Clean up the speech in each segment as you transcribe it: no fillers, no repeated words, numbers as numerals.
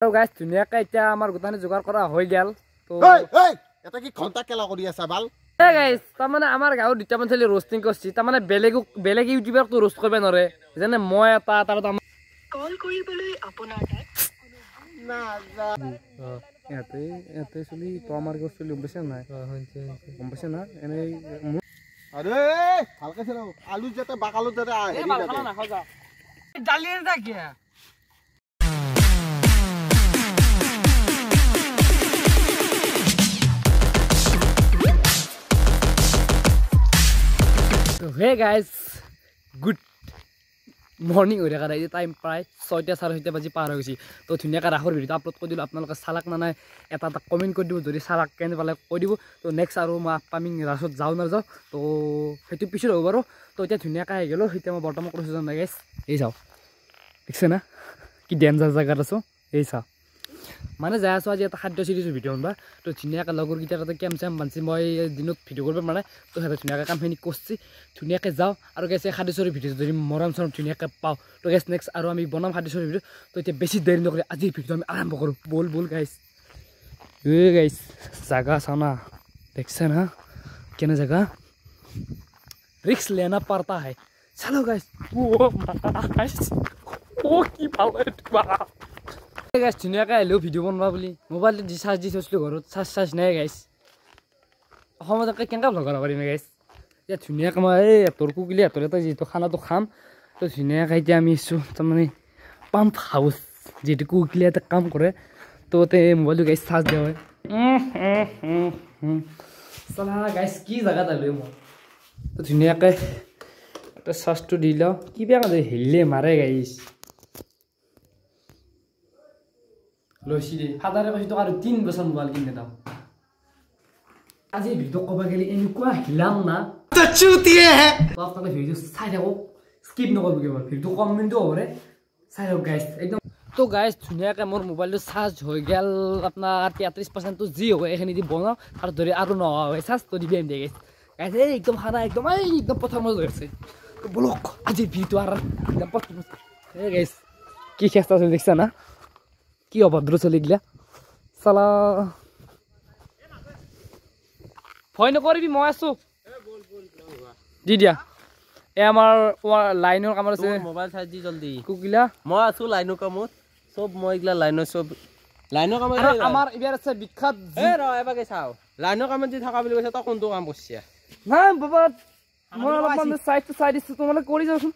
তো গাইস ধুনিয়াকে এতিয়া আমাৰ গোটানি যোগাৰ কৰা হৈ গেল তো এটা কি ঘন্টা কেলা কৰি আছে বাল এ গাইস তাৰমানে আমাৰ গাঁৱৰ দুটামান ছেলি रोस्टिंग কৰছি তাৰমানে বেলেগ ইউটিউবাৰটো रोस्ट কৰিব নৰে যেনে মই এটা তাৰ কল কৰিবলৈ আপোনাৰ না এতে চলি তো আমাৰ গছ চলি গম্পছে নাই গম্পছে না এনে আৰে হালকা ছিল আলু যেতে বাকালু যেতে হেৰি যাতে না খাও যা ডালি না কি তো হে গাইস গুড মর্নিং হৈ থকা এই টাইম প্ৰায় 6:30 বাজি পাৰ হৈ গৈছি তো ধুনিয়াকৈ ৰাখৰ ভিডিঅ' আপলোড কৰি দিলোঁ আপোনালোকে চালাক না নাই এটা কমেণ্ট কৰি দিব যদি চালাক কেনে পালে কৈ দিব তো নেক্সট আৰু মই আপকামিং ৰাসত যাওঁ নাযাওঁ তো সেইটো পিছত হ'ব বাৰু তো এতিয়া ধুনীয়াকৈ আহি গ'লোঁ এতিয়া মই বৰ্তমান কৰিছোঁ জানো গাইছ এই চাওঁ দেখিছে না কি ডেঞ্জাৰ জেগাত আছোঁ এই চাওঁ মানে যাই আছোঁ আজি এটা খাদ্য চিৰিজৰ ভিডিঅ' বনাবা তো ধুনীয়াকৈ লগৰকেইটা তাতে কেম চেম বান্ধছি মই দিনত ভিডিঅ' কৰিব পৰা নাই তো সিহঁতে ধুনীয়াকৈ কামখিনি কৰিছে ধুনীয়াকৈ যাওঁ আৰু গেছে খাদ্য চিৰিজৰ ভিডিঅ' যদি মৰম চৰম ধুনীয়াকৈ পাওঁ তো গেছ নেক্সট আৰু আমি বনাম খাদ্য চিৰিজৰ ভিডিঅ' তো এতিয়া বেছি দেৰি নকৰি আজিৰ ভিডিঅ' আমি আৰম্ভ কৰোঁ বল গাইছ গাইছ জাগা চানা দেখছে না কেনে জাগা রিক্স लेना पड़ता है चलो गाइस ओ কি ভালো এটা গাইস ধুনীয়াকৈ আহিলোঁ ভিডিঅ' বনাবা বুলি মোবাইলটো দি চাৰ্জ দি থৈছিলোঁ ঘৰত চাৰ্জ নাই গাইছ অসমত কেনেকৈ ভ্লগ কৰিব পাৰিম গাইছ এতিয়া ধুনীয়াকৈ মই এই তোৰ কুকিলি হাতৰ এটা যিহেতু খানাটো খাম তো ধুনীয়াকৈ এতিয়া আমি আছোঁ তাৰমানে পাম্প হাউচ যিহেতু কুকিলি এটা কাম কৰে তো তাতে মোবাইলটো গাইছ চাৰ্জ দিয়া হয় চালা গাইছ কি জেগাত আহিলোঁ মই তো ধুনীয়াকৈ এটা চাৰ্জটো দি লওঁ কিবা হিলে মাৰে গাইছ লৈছি দে ফাদাৰে কৈছে তোক আৰু 3 বছৰ মোবাইল কিনি দাম আজি ভিডিঅ' ক'ব গ'লে এনেকুৱা হিলাম না চুতিয়ে হে তো আপোনালোকে ভিডিঅ' চাই থাকক স্কিপ নকৰিব কেৱল ভিডিঅ' কমেণ্টো হ'ব চাই থাকক গাইছ একদম তো গাইছ ধুনীয়াকৈ মোৰ মোবাইলটো চাৰ্জ হৈ গ'ল আপোনাৰ 33% যি হ'ব এইখিনি দি বনাওঁ আৰু ধৰি আৰু নোহোৱা হয় চাৰ্জটো দি দিম দে গাইছ গাইছ এই একদম খানা একদম প্ৰথমত হৈ আছে তো বলক আজি ভিডিঅ'টো আৰু একদম প্ৰথম এই গাইছ কি চেষ্টা চলি দেখিছা না কি অভদ্ৰ চলি গিলা চালা ভয় নকৰিবি মই আছোঁ দি দিয়া এই আমাৰ লাইনৰ কামত আছে মোবাইল চাৰ্জ দি জলদি কুকিলা মই আছোঁ লাইনৰ কামত চব মই এইগিলা লাইনৰ চব লাইনৰ কামত আমাৰ এইবাৰ আছে বিখ্যাত এবাৰকে চাওঁ লাইনৰ কামত যি থকা বুলি কৈছে তই কোনটো কাম কৰিছে নাই বাবা মই অলপমান চাই দিছোঁ তোমালোকে কৰি যাওঁচোন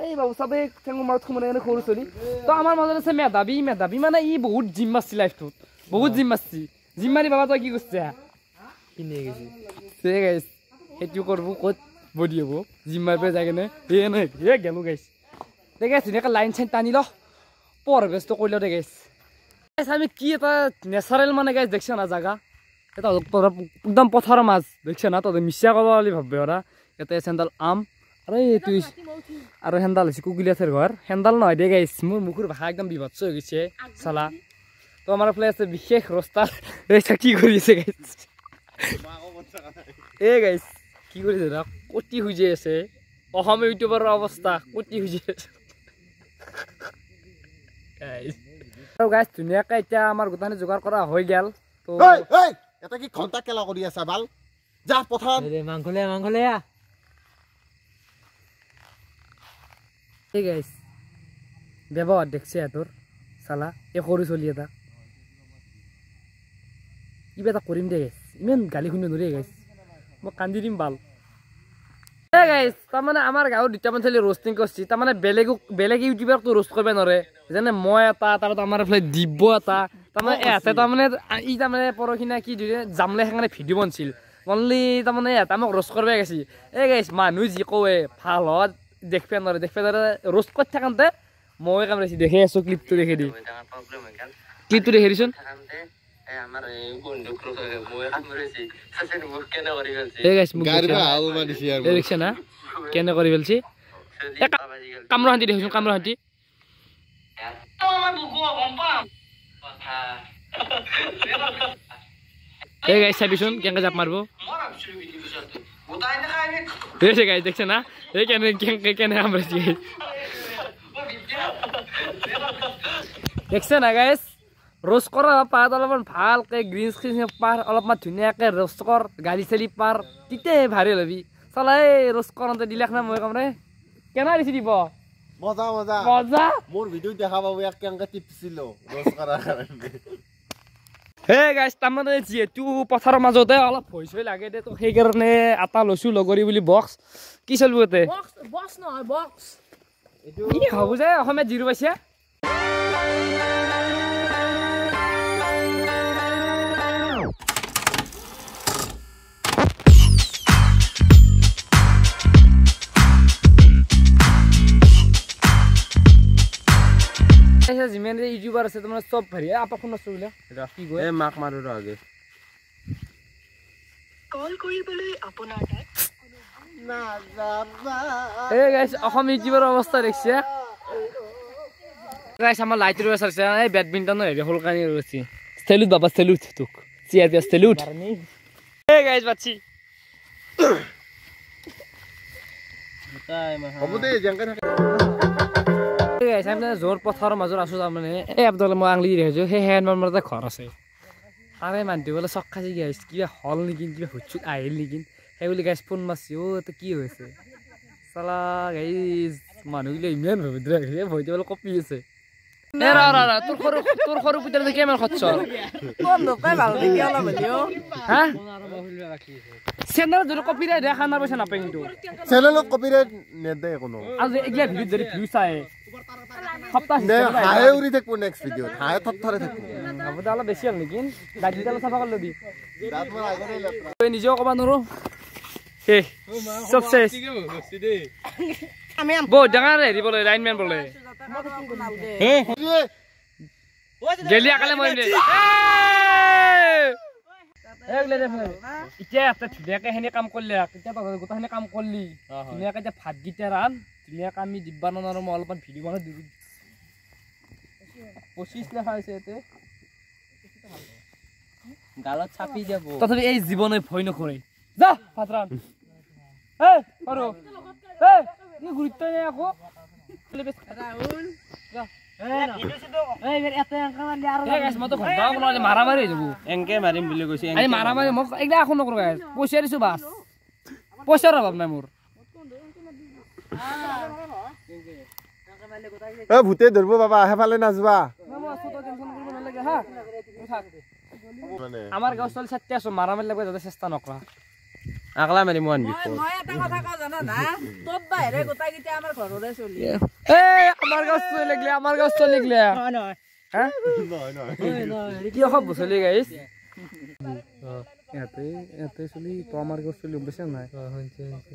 এই বাবু চবেই ঠেঙৰ মাৰত সোমাই কেনে সৰু চলি তো আমাৰ মাজত আছে মেধাবী মানে ই বহুত জিম মাৰছি লাইফটোত বহুত জিম মাৰছি জিম মাৰি বাবা তই কি কৰিছে কিনি গৈছে সেইটো কৰিব ক'ত বডি হ'ব জিম মাৰিব যায় কেনে নাই গেলোঁ গাইছ দে গাইছ ধুনীয়াকৈ লাইন চাইন টানি ল পৰবেশটো কৰি লওঁ দে গাইছ আমি কি এটা নেচাৰেল মানে গাইছ দেখছ না জাগা এটা একদম পথাৰৰ মাছ দেখছ না তহঁতে মিছা ক'ব বুলি ভাববে ওরা ইয়াতে চেণ্ডাল আম আরে তুই আর হেন্দাল আছে কুকিলিয়াছের ঘর হেন্দাল নয় দে গাইছ মোর মুখের ভাষা একদম বিভৎস হয়ে গেছে চালা তো আমার ফেলে আছে বিশেষ রাস্তা এইটা কি করিছে গাইছ এ গাইছ কি করিছে না কটি হুজে আছে অসমে ইউটিউবাৰৰ অৱস্থা কটি হুজে আছে গাইছ তো গাইছ ধুনীয়াকৈ এতিয়া আমাৰ গোটানি যোগাৰ কৰা হৈ গেল তো এটা কি ঘন্টা কেলা কৰি আছে বাল যা পথাৰ মাংসলে এই গাইছ ব্যৱহাৰ দেখছে তোৰ চালা এই সৰু চলি এটা কিবা এটা কৰিম দে গাইছ ইমান গালি শুনি নৰে গাইছ মই কান্দি দিম বাল এই গাইছ তাৰমানে আমাৰ গাঁৱৰ দুটামান ছেলি रोस्टिंग কৰছি তাৰমানে বেলেগ ইউটিউবাৰটো रोस्ट কৰিব নৰে যেনে মই এটা তাৰপিছত আমাৰ এইফালে দিব্য এটা তাৰমানে এহঁতে তাৰমানে ই তাৰমানে পৰহিনা কি জামলে সেইকাৰণে ভিডিঅ' বনছিল অনলি তাৰমানে এহঁতে আমাক रोस्ट কৰিব গেছি এই গাইছ মানুহ যি কয় ভাল হয় দেখবে নরে রোস্ট করতে থাকান্তে মই কামড়াইছি দেখে আছো ক্লিপটো দেখে দি ক্লিপটো দেখে দিছুন দেখছে না কেনে করে ফেলছি কামড়া হাঁটি দেখুন কামড়া হাঁটি এই গাইছ চাবিচোন কেনেকে জাপ মারবো গাইছ দেখছে না এই কেনে কামড়াইছি দেখছে না গাইছ ৰোষ্ট কৰা পাত অলপমান ভালকৈ গ্ৰীণ স্ক্ৰীণ পাৰ অলপমান ধুনীয়াকৈ ৰোষ্ট কৰ গালি চালি পাৰ তেতিয়াহে ভাৰি ল'বি চলা এই ৰোষ্ট কৰোঁতে দিলাক না মই কম ৰে কেনে দিছি দিব মজা মজা মজা মোৰ ভিডিঅ' দেখা পাব ইয়াক কেনেকৈ টিপছিলো ৰোষ্ট কৰাৰ কাৰণে হে গাইছ তাৰমানে যিহেতু পথাৰৰ মাজতে অলপ ভয় চয় লাগে দে তো সেইকাৰণে আটা লৈছোঁ লগৰী বুলি বক্স কি চলিব ইয়াতে বক্স নহয় বক্স কি হ'ব যে অসমীয়াত জিৰো পাইছে যিমান যে ইউটিউবাৰ আছে তোমাৰ চব ভাৰি আপা ফোন আছো বোলে কি গৈ এই মাক মাৰো ৰ আগে কল কৰিবলৈ আপোনাৰ তাত এই গাইছ অসম ইউটিউবৰ অৱস্থা দেখিছে গাইছ আমাৰ লাইট ৰৈ আছে এই বেডমিণ্টনৰ হেৰি হলকানি ৰৈছে চেলুট বাবা চেলুট তোক চিয়াৰ পিয়াৰ চেলুট এই গাইছ বাচ্চি হ'ব দে যেনেকৈ থাকে জোৰ পথাৰৰ মাজত আছো তাৰমানে এই আবদুল মই আঙুলি দেখিছোঁ সেই হেণ্ড মাৰতে ঘৰ আছে তাৰে মানুহটো বোলে চক খাইছে কি আহিছে কিবা হল নেকি কিবা হুচুত আহিল নেকি সেই বুলি গাইছ ফোন মাৰছি তো কি হৈছে চালা গাইছ মানুহগিলা ইমান ভবিদ্ৰা গৈছে ভয়তে বোলে কপি আছে তোৰ সৰু পুতেৰে কিমান খৰচ হা চেনেলত যদি কপিৰাইট দিয়ে খানাৰ পইচা নাপায় কিন্তু চেনেলত কপিৰাইট নেদে কোনো আৰু এইগিলা ভিডিঅ'ত যদি ভিউ চাই সপ্তাহ হাঁহে উৰি থাকিব নেক্সট ভিডিঅ'ত হাঁহে থৰথৰে থাকিব হ'ব দে অলপ বেছি হ'ল নেকি দাঁতকেইটা অলপ চাফা কৰি ল'বি দাঁত মোৰ আগতে লেতেৰা তই নিজেও ক'ব নোৱাৰো সেই চব চেছ বহুত ডাঙৰ হেৰি বোলে লাইনমেন বোলে গেলি আকালে মই এতিয়া এটা ধুনীয়াকে সেনে কাম কৰিলে এতিয়া গোটেইখিনি কাম কৰিলি ধুনীয়াকে এতিয়া ভাতকেইটা ৰান ধুনীয়াকে আমি দিব্বা নোৱাৰো মই অলপমান ভিডিঅ' বনাই দিলোঁ 25 লেখা হৈছে ইয়াতে গালত চাপি যাব তথাপি এই জীৱনে ভয় নকৰে যা ভাত ৰান গুৰুত্ব নাই আকৌ মাৰামাৰি হৈ যাব এনকে মাৰিম বুলি কৈছে মাৰামাৰি মোক এইগিলা একো নকৰো পইচা দিছো বাছ পইচাৰ অভাৱ নাই মোৰ ভূতে ধৰিব বাবা সেইফালে নাযাবা আমাৰ গাঁও চলি চাতে আছো মাৰামাৰি লাগিব যাতে চেষ্টা নকৰা আগলা মাৰিম ওৱান বিফোৰ মই এটা কথা কওঁ জানা না তোৰ বাহিৰে গোটাই কেইটা আমাৰ ঘৰৰে চলি আমাৰ গাঁও চলি গলে আমাৰ গাঁও চলি গলে কি সব চলি গাইছ ইয়াতে চলি তো আমাৰ গাঁও চলি গম পাইছে নাই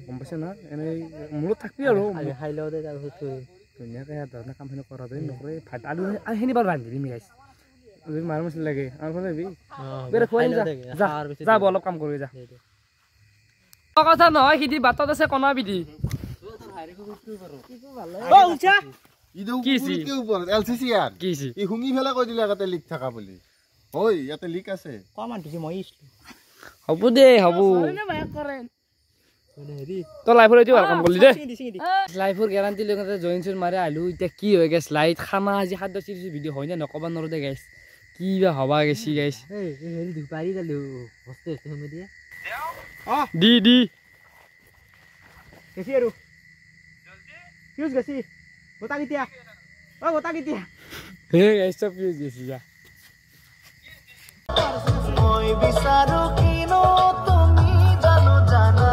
গম পাইছে না এনেই মূৰত থাকবি আৰু খাই লওঁ দে তাৰপিছত ধুনীয়াকে ধৰণে কামখিনি কৰা যায় নকৰে ভাত আলু সেইখিনি বাৰু ৰান্ধি দিম গাইছ যদি মাৰ মছলি লাগে আমাৰ ফালে যাব অলপ কাম কৰি যা কথা নহয় সিদি বাটত আছে কণা বিধি হ'ব দে হ'ব তই লাইফৰ এইটো ভাল কাম কৰিলি দে লাইফৰ গেৰাণ্টি লৈ জইন চইন মাৰি আহিলোঁ এতিয়া কি হৈ গেছ লাইট খানা আজি খাদ্য চিৰিজ ভিডিঅ' হয় নে নক'ব নোৱাৰো দে গাইছ কি বা হবা গেছি গাইছ দি দি গেছি আৰু ফিউজ গেছি গোটা কেতিয়া গোটা কেতিয়া হে গাইছ চব ফিউজ গেছি যা মই বিচাৰো কিনো তুমি জানো জানা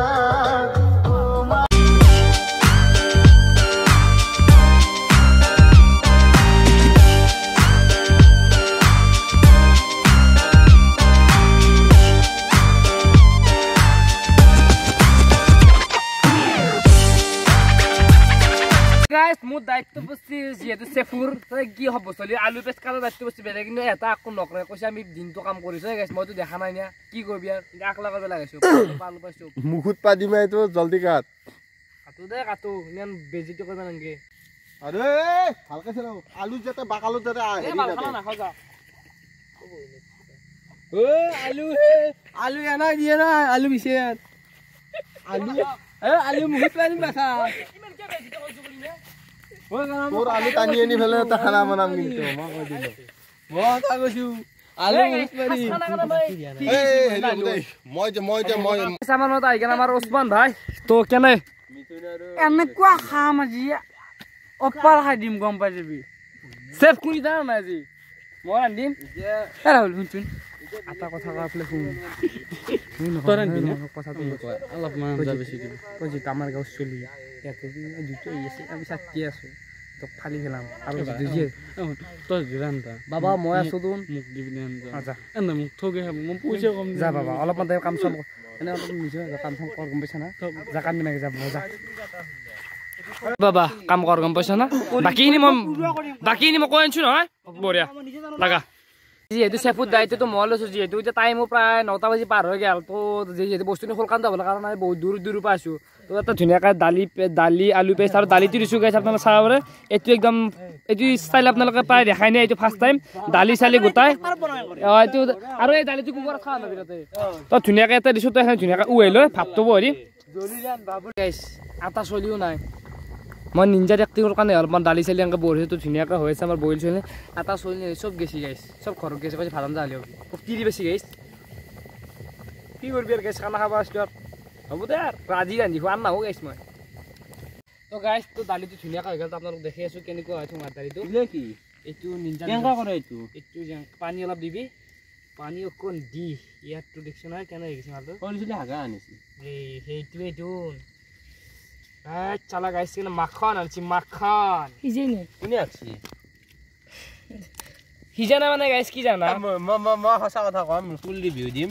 মোৰ দায়িত্ব বস্তি যিহেতু চেফুৰ তই কি হ'ব চলি আলু পেষ্ট কাটাৰ দায়িত্ব বস্তি বেলেগ কিন্তু এটা একো নকৰে কৈছে আমি দিনটো কাম কৰিছো গাইছ মইতো দেখা নাই না কি কৰিবি আৰু আকলা কৰিব লাগাইছো আলু পাইছো মুখত পাদি মাইতো জলদি কাট কাটো দে কাটো ইমান বেজিটো কৰিব নালাগে আরে হালকা ছেড়াও আলু যাতে বাকালো যাতে আয় এই মাল খানা নাখাও যা ও আলু হে আলু এনা দিয়ে না আলু বিছে আলু আলু মুখত পানি মাখা ইমান কি বেজিটো কৰিছো বুলি নে তোর আলু টানি আনি ফেলে একটা খানা বানাম কিন্তু মই কই দিলো মই তা কৈছো আলু মুছমাৰি আমাৰ মত আহি কেনে আমাৰ ওচমান ভাই তো কেনে এনেকুৱা খাম আজি অপাৰ খাই দিম গম পাই যাবি চেফ কোনি জানা নাই আজি মই আনিম ৰাহুল শুনচোন এটা কথা কাপলে শুন তোৰ আনিবি কথাটো অলপমান বেছি দিব তই যেটা আমাৰ গাঁৱত চলি ইয়াতে দুটো আছে আমি চাকি আছো তো ফালি খেলাম আৰু দুজিয়ে তই জিৰান্তা বাবা মই আছো তোন মোক দিবি আনজা আচ্ছা এনে মোক ঠগে খাব মই পইচা কম যা বাবা অলপমান টাইম কাম চাম এনে অলপ নিজে কাম চাম কৰ গম পাইছা না যা কাম নাগে যাব যা বাবা কাম কৰ গম পাইছা না বাকিখিনি মই কৈ আনিছো নহয় বঢ়িয়া লাগা যিহেতু চেফুত দায়িত্বটো মই লৈছো যিহেতু এতিয়া টাইমো প্ৰায় 9টা বাজি পাৰ হৈ গ'ল তো যিহেতু বস্তুটো সোনকালে যাবলৈ কাৰণে বহুত দূৰ পাইছোঁ তো এটা ধুনীয়াকৈ দালি আলু পেষ্ট আৰু দালিটো দিছোঁ গাইছ আপোনালোকে চাব পাৰে এইটো ষ্টাইল আপোনালোকে প্ৰায় দেখাই নাই এইটো ফাৰ্ষ্ট টাইম দালি চালি গোটাই এইটো আৰু এই দালিটো কুকাৰত খাওঁ না বিৰাটে তো ধুনীয়াকৈ এটা দিছোঁ তো এখন ধুনীয়াকৈ উহাই লৈ ভাতটো বহি গাইছ আটা চলিও নাই মই নিঞ্জা টেকটিকৰ কাৰণে অলপমান দালি চালি এনেকৈ বহিছোঁ তো ধুনীয়াকৈ হৈ আছে আমাৰ বইল চলি আটা চলি চব গেছি গাইছ চব ঘৰত গেছে কৈছে ভাত আঞ্জা হ'লে হ'ব কি দি বেছি গাইছ কি কৰিবি আৰু গাইছ খানা খাব আছোঁ আৰু হ'ব দে আৰু আজি ৰান্ধি খোৱা নাহো গাইছ মই তো গাইছ তো দালিটো ধুনীয়াকৈ হৈ গ'ল তো আপোনালোক দেখি আছোঁ কেনেকুৱা হয় থোঙাৰ দালিটো কি এইটো নিঞ্জা কেনেকুৱা কৰে এইটো পানী অলপ দিবি পানী অকণ দি ইয়াতটো দেখিছোঁ নহয় কেনে হৈ গৈছে মালটো কৰিছিলে হাগা আনিছে এই সেইটোৱেইটো চালা গাইছ কিন্তু মাখন আনছি মাখন কোনে আঁকছি সিজানা মানে গাইছ কি জানা মই সঁচা কথা কম ফুল ৰিভিউ দিম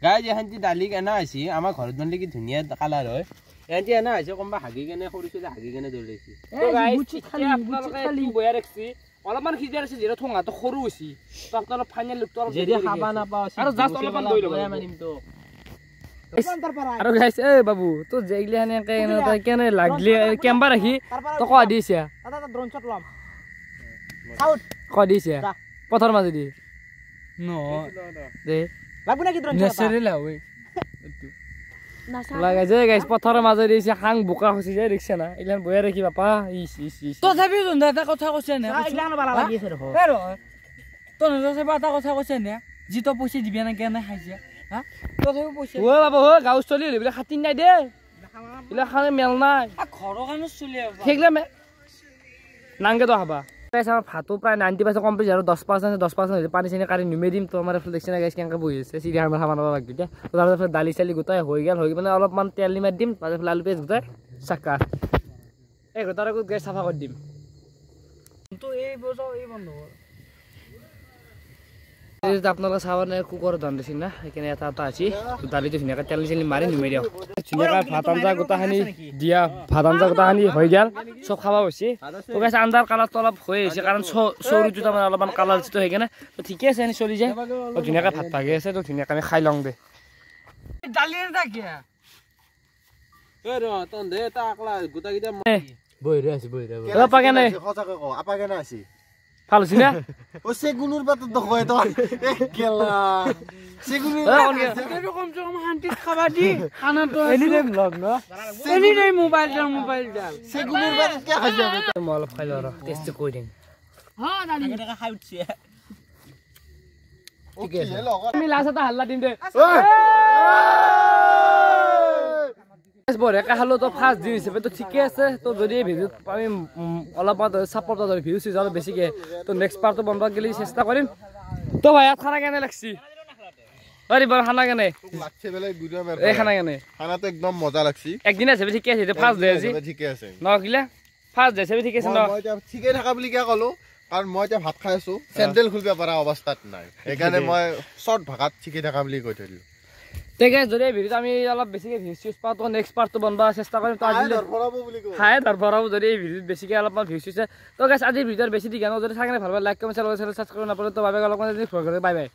গাইজ এখানটি দালি কেনে আহিছে আমাৰ ঘৰত মানে কি ধুনীয়া কালাৰ হয় এখানটি এনে আহিছে কোনোবা হাগি কেনে সৰিছিলে হাগি কেনে দৌৰাইছে বয়া ৰাখছি অলপমান সিজাই ৰাখছি যিহেতু ঠোঙাটো সৰু হৈছে তো আপোনালোক ফাইনেল লুকটো অলপ যদি খাবা নাপাওঁ আৰু জাষ্ট অলপমান দৈ ল'ব মানিম তো আৰু গাইছ এ বাবু তোৰ যেগিলাখানে কেনে লাগলি কেম্বা ৰাখি তই কোৱা দিছা কোৱা দিছা পথৰ মাজেদি দে লাগাইছে গাইছ পথৰৰ মাজেদি খাং বোকা খচি যায় দেখিছে না এইগিলাখান বয়া ৰাখি বাপা তথাপিও এটা কথা কৈছে নে এটা কথা কৈছে নে যিটো পইচা দিবি না কেনে খাইছে হা তথাপিও পইচা ও বাবা ও গাঁও চলি এইবিলাক খাতি নাই দে এইবিলাক খানে মেল নাই ঘৰৰ কাৰণে চলি সেইগিলা নাংগে তো খাবা আমাৰ ভাতো প্ৰায় 90% কমপ্লিট আৰু 10% পানী চানী কাঢ়ি নুমে দিম তো আমাৰ এইফালে দেখিছে না গাইছ কেনেকৈ বহি আছে চিৰিয়াখানা খাব নাপাব লাগি এতিয়া তাৰপিছত দালি চালি গোটাই হৈ গ'ল মানে অলপমান তেল নিমাত দিম তাৰপিছত আলু পেষ্ট গোটাই চাকা এই গোটাৰ আগত গাইছ চাফা কৰি দিম এই বছৰ এই বন্ধ আপোনালোকে চাব নাই কুকাৰত ৰান্ধিছিল না সেইকাৰণে এটা আছে দালিটো ধুনীয়াকৈ তেল চেলি মাৰি নুমাই দিওঁ ধুনীয়াকৈ ভাত আঞ্জা গোটাখিনি দিয়া ভাত আঞ্জা গোটাখিনি হৈ গ'ল চব খাব হৈছে তো গাইছ আঞ্জাৰ কালাৰটো অলপ হৈ আহিছে কাৰণ চৰুটো তাৰমানে অলপমান কালাৰ যিটো সেইকাৰণে তো ঠিকে আছে এনে চলি যায় তো ধুনীয়াকৈ ভাত ভাগি আছে তো ধুনীয়াকৈ আমি খাই লওঁ দে দালি নাথাকে আপা কেনে ভাল হৈছে না চেগুনৰ পাতত দেখুৱাই তই কেলা চেগুনৰ কমচে কম শান্তিত খাবা দি খানাটো এনিটাইম লগ ন এনিটাইম মোবাইল ডাল চেগুনৰ পাতত কে খাইছে মই অলপ খাই লওঁ টেষ্ট কৰি দিম খাই উঠছে ঠিকে আছে আমি লাষ্ট এটা হাল্লা দিম দে বঢ়িয়াকৈ খালোঁ তো ফাৰ্ষ্ট দিন হিচাপে তো ঠিকে আছে তো যদি ভিডিঅ'ত আমি অলপমান ছাপৰ্ট ধৰি ভিডিঅ' চিজ অলপ বেছিকৈ তো নেক্সট পাৰ্টটো বনাব গ'লে চেষ্টা কৰিম তো ভাই ইয়াত খানা কেনে লাগছি অৰে বাৰু খানা কেনে এই খানা কেনে খানাটো একদম মজা লাগছি একদিন আছে ঠিকে আছে ফাৰ্ষ্ট ডে আজি ঠিকে আছে নকিলে ফাৰ্ষ্ট ডে আছে ঠিকে আছে ন মই এতিয়া ঠিকে থকা বুলি কিয় ক'লো কাৰণ মই এতিয়া ভাত খাই আছো চেণ্ডেল খুলিব পৰা অৱস্থাত নাই সেইকাৰণে মই শ্বৰ্ট ভাষাত ঠিকে থকা বুলি কৈ থৈ দিলোঁ ঠিক আছে যদি ভিডিঅ'ত আমি অলপ বেছিকৈ ভিউজ চিউজ পাওঁ তো নেক্সট পাৰ্টটো বনাব চেষ্টা কৰিম তো আজি হাই ধৰভৰাব যদি এই ভিডিঅ'ত বেছিকৈ অলপমান ভিউজ চিউজ তো গাইছ আজিৰ ভিডিঅ'ত বেছি দীঘল যদি চাই ভাল পায় লাইক কমেণ্ট শ্বেয়াৰ ছাবস্ক্ৰাইব নকৰিলে তো বাই বাই অলপমান বাই বাই